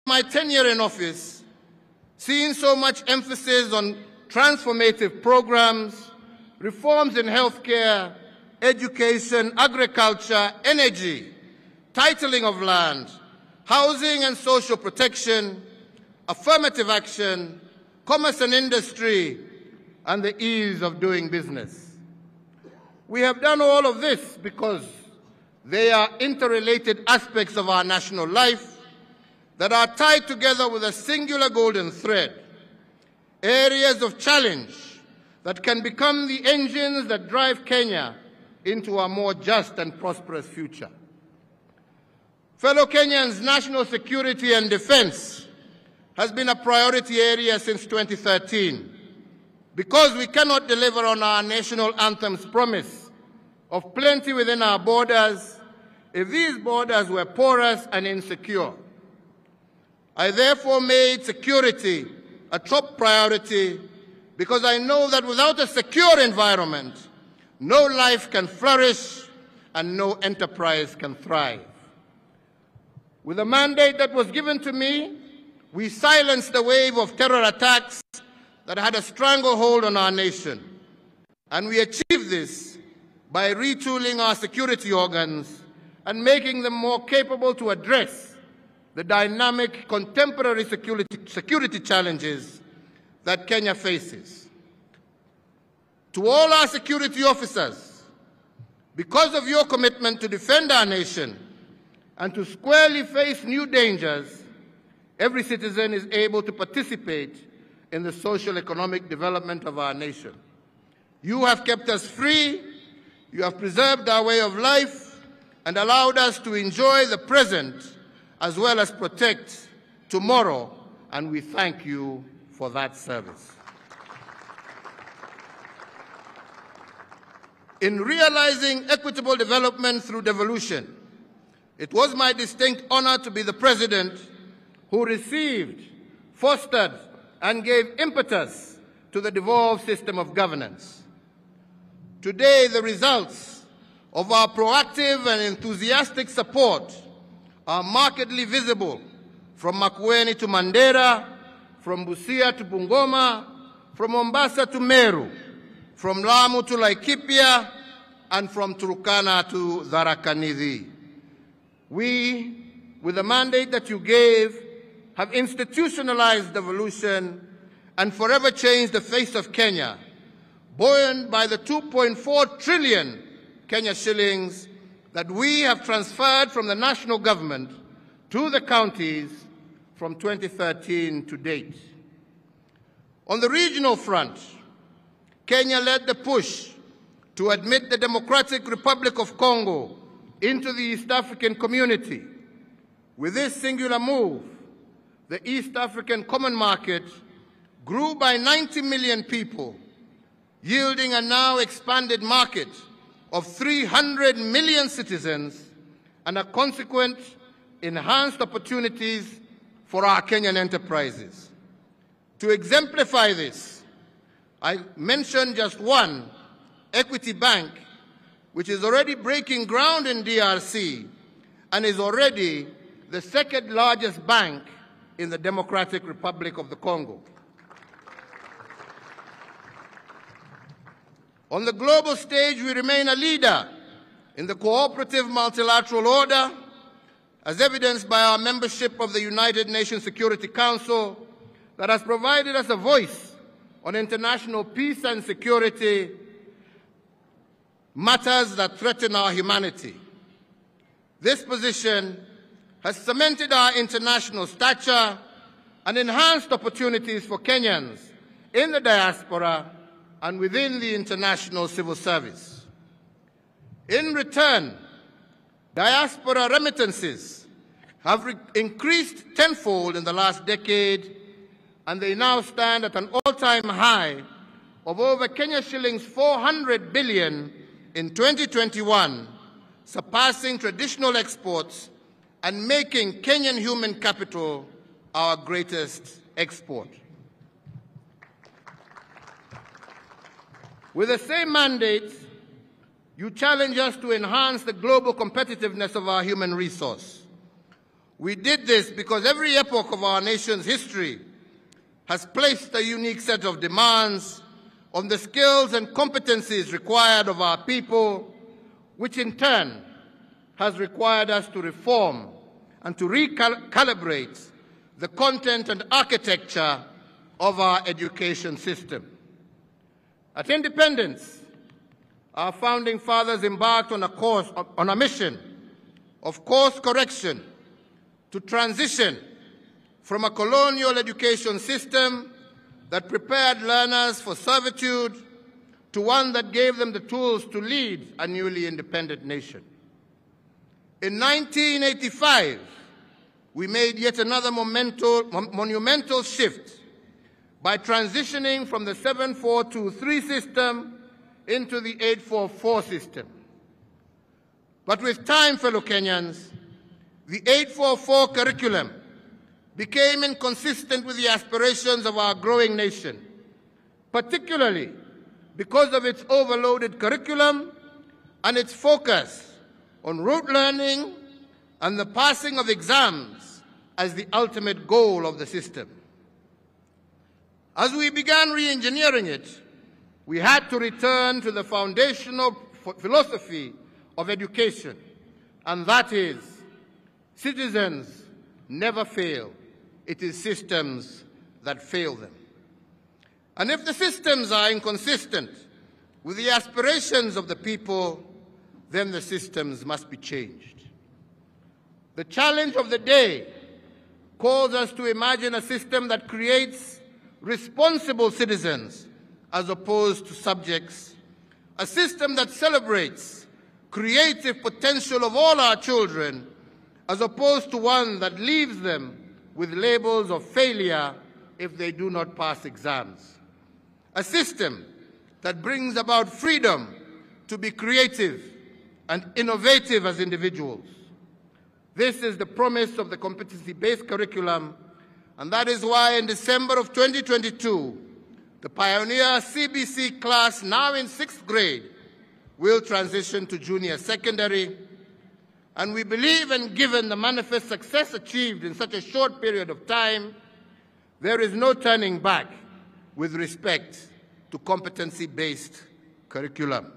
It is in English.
my tenure in office, seeing so much emphasis on transformative programs, reforms in healthcare, education, agriculture, energy, titling of land, housing and social protection, affirmative action, commerce and industry, and the ease of doing business. We have done all of this because they are interrelated aspects of our national life that are tied together with a singular golden thread, areas of challenge that can become the engines that drive Kenya into a more just and prosperous future. Fellow Kenyans, national security and defense has been a priority area since 2013 because we cannot deliver on our national anthem's promise of plenty within our borders if these borders were porous and insecure. I therefore made security a top priority because I know that without a secure environment, no life can flourish and no enterprise can thrive. With the mandate that was given to me, we silenced the wave of terror attacks that had a stranglehold on our nation. And we achieved this by retooling our security organs and making them more capable to address the dynamic contemporary security challenges that Kenya faces. To all our security officers, because of your commitment to defend our nation and to squarely face new dangers, every citizen is able to participate in the social economic development of our nation. You have kept us free, you have preserved our way of life, and allowed us to enjoy the present as well as protect tomorrow, and we thank you for that service. In realizing equitable development through devolution, it was my distinct honor to be the president who received, fostered, and gave impetus to the devolved system of governance. Today, the results of our proactive and enthusiastic support are markedly visible from Makueni to Mandera, from Busia to Bungoma, from Mombasa to Meru, from Lamu to Laikipia, and from Turkana to Tharaka Nithi. We, with the mandate that you gave, have institutionalized devolution and forever changed the face of Kenya, buoyed by the 2.4 trillion Kenya shillings that we have transferred from the national government to the counties from 2013 to date. On the regional front, Kenya led the push to admit the Democratic Republic of Congo into the East African community. With this singular move, the East African Common Market grew by 90 million people, yielding a now expanded market of 300 million citizens and a consequent enhanced opportunities for our Kenyan enterprises. To exemplify this, I mentioned just one, Equity Bank, which is already breaking ground in DRC and is already the second largest bank in the Democratic Republic of the Congo. On the global stage, we remain a leader in the cooperative multilateral order, as evidenced by our membership of the United Nations Security Council that has provided us a voice on international peace and security matters that threaten our humanity. This position has cemented our international stature and enhanced opportunities for Kenyans in the diaspora and within the international civil service. In return, diaspora remittances have increased tenfold in the last decade, and they now stand at an all-time high of over Kenya shillings 400 billion in 2021, surpassing traditional exports and making Kenyan human capital our greatest export. With the same mandate, you challenge us to enhance the global competitiveness of our human resource. We did this because every epoch of our nation's history has placed a unique set of demands on the skills and competencies required of our people, which in turn has required us to reform and to recalibrate the content and architecture of our education system. At independence, our founding fathers embarked on a mission of course correction to transition from a colonial education system that prepared learners for servitude to one that gave them the tools to lead a newly independent nation. In 1985, we made yet another monumental shift by transitioning from the 7423 system into the 844 system. But with time, fellow Kenyans, the 844 curriculum became inconsistent with the aspirations of our growing nation, particularly because of its overloaded curriculum and its focus on rote learning and the passing of exams as the ultimate goal of the system. As we began re-engineering it, we had to return to the foundational philosophy of education, and that is, citizens never fail. It is systems that fail them. And if the systems are inconsistent with the aspirations of the people, then the systems must be changed. The challenge of the day calls us to imagine a system that creates responsible citizens as opposed to subjects, a system that celebrates creative potential of all our children as opposed to one that leaves them with labels of failure if they do not pass exams, a system that brings about freedom to be creative and innovative as individuals. This is the promise of the competency-based curriculum, and that is why in December of 2022, the pioneer CBC class, now in 6th grade, will transition to junior secondary. And we believe, and given the manifest success achieved in such a short period of time, there is no turning back with respect to competency-based curriculum.